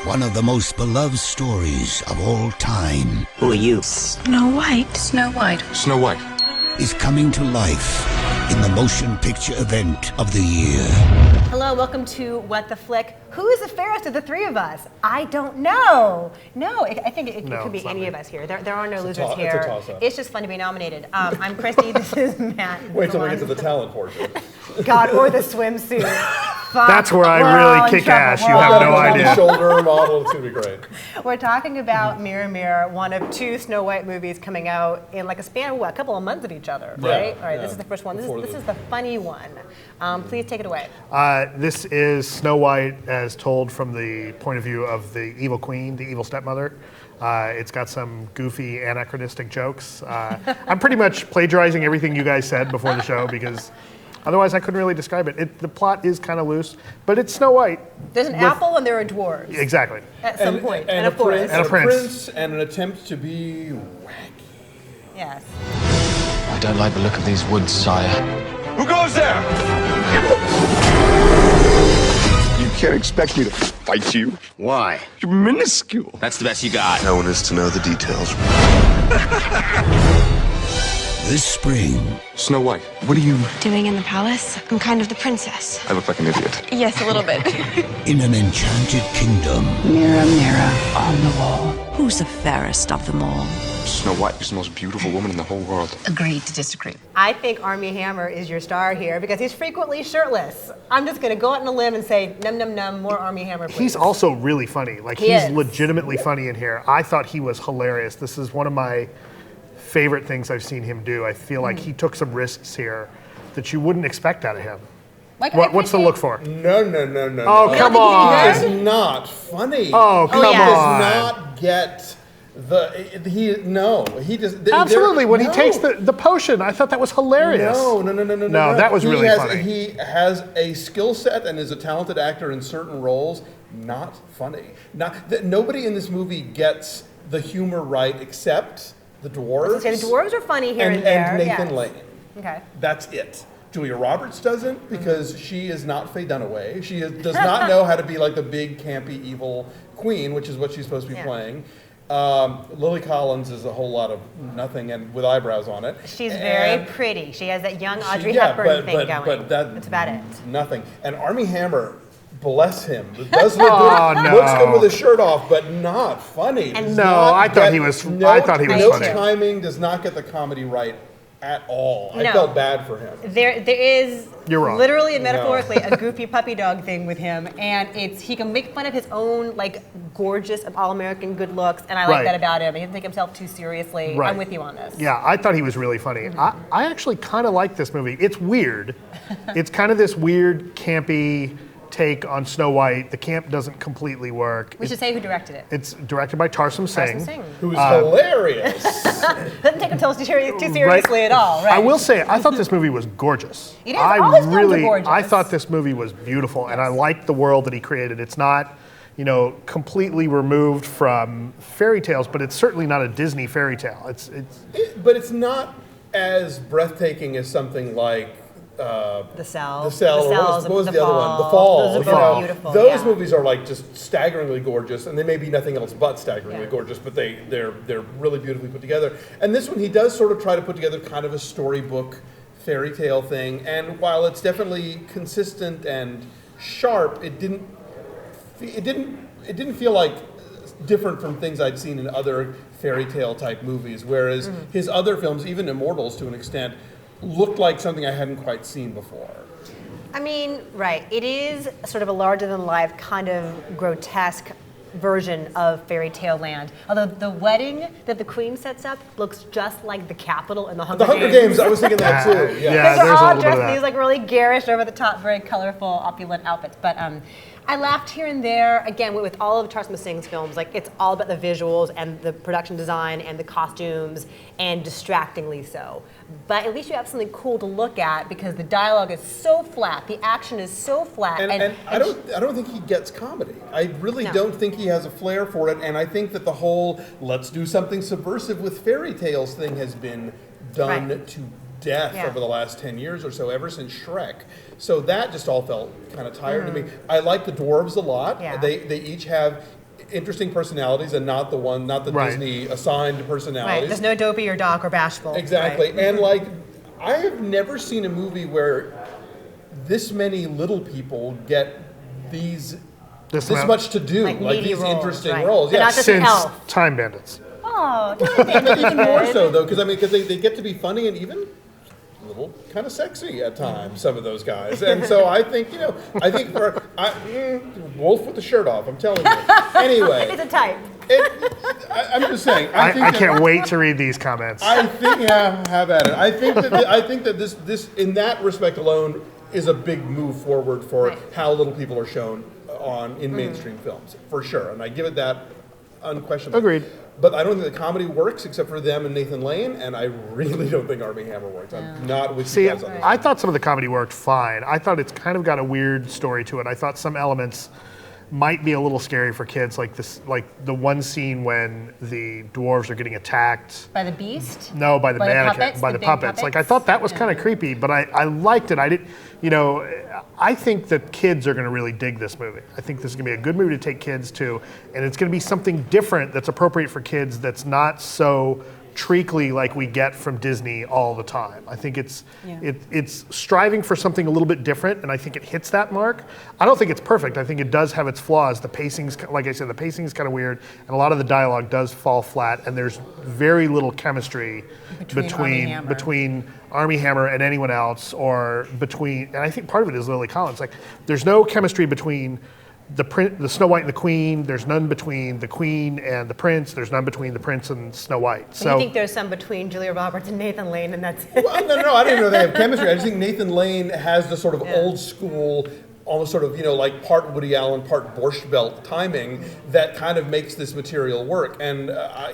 One of the most beloved stories of all time. Who are you? Snow White. Snow White. Snow White is coming to life in the motion picture event of the year. Hello, welcome to What the Flick. Who is the fairest of the three of us? I don't know. No, I think it could be any of us here. There are no losers here. It's a toss-up. It's just fun to be nominated. I'm Christy. This is Matt. Wait till we get to the talent portion. God, or the swimsuit. Fuck, that's where I really kick ass. You have no idea. Shoulder model, it's gonna be great. We're talking about Mirror Mirror, one of two Snow White movies coming out in like a span of a couple of months of each other, right? All right, this is the first one. This is the funny one. Please take it away. This is Snow White as told from the point of view of the evil queen, the evil stepmother. It's got some goofy, anachronistic jokes. I'm pretty much plagiarizing everything you guys said before the show because otherwise I couldn't really describe it. The plot is kind of loose, but it's Snow White. There's an apple and there are dwarves. Exactly. At some point. And a forest. And a prince. And an attempt to be wacky. Yes. I don't like the look of these woods, sire. Who goes there? You can't expect me to fight you. Why? You're minuscule. That's the best you got. No one is to know the details. This spring, Snow White, what are you Doing in the palace? I'm kind of the princess. I look like an idiot. Yes, a little bit. in an enchanted kingdom, Mirror, mirror on the wall. Who's the fairest of them all? Snow White is the most beautiful woman in the whole world. Agreed to disagree. I think Armie Hammer is your star here because he's frequently shirtless. I'm just going to go out on a limb and say, num num num, more Armie Hammer, please. He's also really funny. Like, he's legitimately funny in here. I thought he was hilarious. This is one of my favorite things I've seen him do. I feel like he took some risks here that you wouldn't expect out of him. What's the look for? No. Oh, come on. He is not funny. Oh, come on. He does not get he does. Absolutely, when he takes the potion, I thought that was hilarious. No, that was really funny. He has a skill set and is a talented actor in certain roles. Not funny. Nobody in this movie gets the humor right except the dwarves. The dwarves are funny here and there. And Nathan Lane. Okay. That's it. Julia Roberts doesn't because she is not Faye Dunaway. She does not know how to be like the big, campy, evil queen, which is what she's supposed to be playing. Lily Collins is a whole lot of nothing and with eyebrows on it. She's very pretty. She has that young Audrey Hepburn thing going. But that's about it. Nothing. And Armie Hammer, bless him, does look good. Looks good with his shirt off, but not funny. And I thought he was funny. No timing, does not get the comedy right at all. I felt bad for him. There is literally and metaphorically a goofy puppy dog thing with him, and he can make fun of his own like gorgeous all-American good looks, and I like that about him. He doesn't take himself too seriously. Right. I'm with you on this. Yeah, I thought he was really funny. I actually kind of like this movie. It's weird. It's kind of this weird, campy take on Snow White. The camp doesn't completely work. We should say who directed it. It's directed by Tarsem Singh. Who's hilarious. Doesn't take himself too seriously at all, right? I will say, I thought this movie was gorgeous. It is. Always gorgeous. I thought this movie was beautiful, and I liked the world that he created. It's not, completely removed from fairy tales, but it's certainly not a Disney fairy tale. But it's not as breathtaking as something like The Cell. What was the other one? The Fall. Those are beautiful. Those movies are like just staggeringly gorgeous, and they may be nothing else but staggeringly gorgeous, but they're really beautifully put together. And this one, he does sort of try to put together kind of a storybook fairy tale thing. And while it's definitely consistent and sharp, it didn't feel like different from things I'd seen in other fairy tale type movies. Whereas his other films, even Immortals to an extent, looked like something I hadn't quite seen before. I mean, right. It is sort of a larger-than-life kind of grotesque version of fairy tale land. Although the wedding that the queen sets up looks just like the Capitol in the Hunger Games. The Hunger Games, I was thinking that too. Yeah, they're all dressed in these like really garish, over-the-top, very colorful, opulent outfits. But I laughed here and there, again, with all of Tarsem Singh's films. Like, it's all about the visuals and the production design and the costumes, and distractingly so. But at least you have something cool to look at because the dialogue is so flat, the action is so flat. And I don't think he gets comedy. I really don't think he has a flair for it, and I think that the whole let's do something subversive with fairy tales thing has been done to death over the last 10 years or so, ever since Shrek. So that just all felt kind of tired to me. I like the dwarves a lot. They each have interesting personalities and not the Right. Disney assigned personalities. Right. There's no Dopey or Doc or Bashful. Exactly. Right. And like, I have never seen a movie where this many little people get this much to do, Like like meaty these roles, interesting right. roles. But Yeah, not just Since Elf. Time Bandits. Oh, and even more so though, because they get to be funny and even a little kind of sexy at times. Some of those guys, and so I think Wolf with the shirt off. I'm telling you. Anyway, It's a type. I'm just saying. I can't wait to read these comments. I think have at it. I think that this in that respect alone is a big move forward for how little people are shown in mainstream films for sure, and I give it that unquestionably. Agreed. But I don't think the comedy works except for them and Nathan Lane, and I really don't think Armie Hammer works. I'm not with you guys on this. I thought some of the comedy worked fine. I thought it's kind of got a weird story to it. I thought some elements might be a little scary for kids, like the one scene when the dwarves are getting attacked. By the Beast? No, by the mannequin, by the big puppets. Like I thought that was kind of creepy, but I liked it. I didn't, I think that kids are going to really dig this movie. I think this is going to be a good movie to take kids to, and it's going to be something different that's appropriate for kids. That's not so treacly like we get from Disney all the time. I think it's striving for something a little bit different, and I think it hits that mark. I don't think it's perfect. I think it does have its flaws. The pacing's, like I said, the pacing's kind of weird, and a lot of the dialogue does fall flat, and there's very little chemistry between Armie Hammer and anyone else, or and I think part of it is Lily Collins. Like, there's no chemistry between the Snow White and the Queen. There's none between the Queen and the Prince. There's none between the Prince and Snow White. So you think there's some between Julia Roberts and Nathan Lane, and that's it? Well, no, I didn't know they have chemistry. I just think Nathan Lane has the sort of old school, almost sort of, like part Woody Allen, part Borscht Belt timing that kind of makes this material work. And I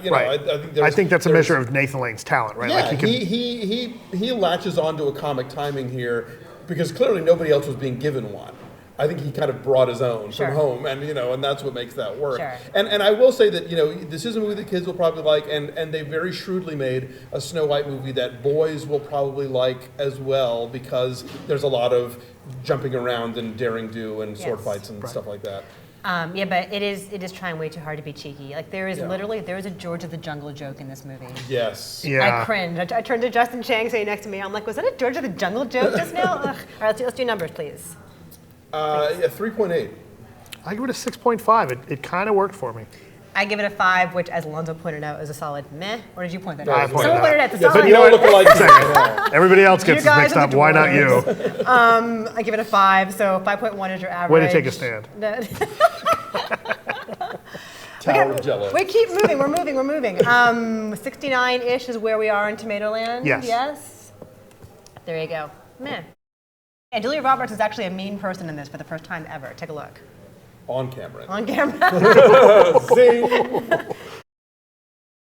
think that's a measure of Nathan Lane's talent, right? Yeah, like he latches onto a comic timing here because clearly nobody else was being given one. I think he kind of brought his own from home, and and that's what makes that work. Sure. And I will say that this is a movie that kids will probably like, and they very shrewdly made a Snow White movie that boys will probably like as well because there's a lot of jumping around and daring do and sword fights and stuff like that. But it is trying way too hard to be cheeky. Like there is a George of the Jungle joke in this movie. Yes. Yeah. I cringed. I turned to Justin Chang sitting next to me. I'm like, was that a George of the Jungle joke just now? Ugh. All right, let's do numbers, please. 3.8. I give it a 6.5. It kind of worked for me. I give it a 5, which, as Alonso pointed out, is a solid meh. Or did you point that out? I pointed Someone it pointed out. it out. It's a But solid. you know what? Everybody else gets You this guys mixed are up. the Why not you? dwarves. I give it a 5, so 5.1 is your average. Way to take a stand. Tower of Jello. We keep moving. We're moving. 69-ish is where we are in Tomatoland. Yes. There you go. Meh. And Julia Roberts is actually a mean person in this for the first time ever. Take a look. On camera. On camera. Zing.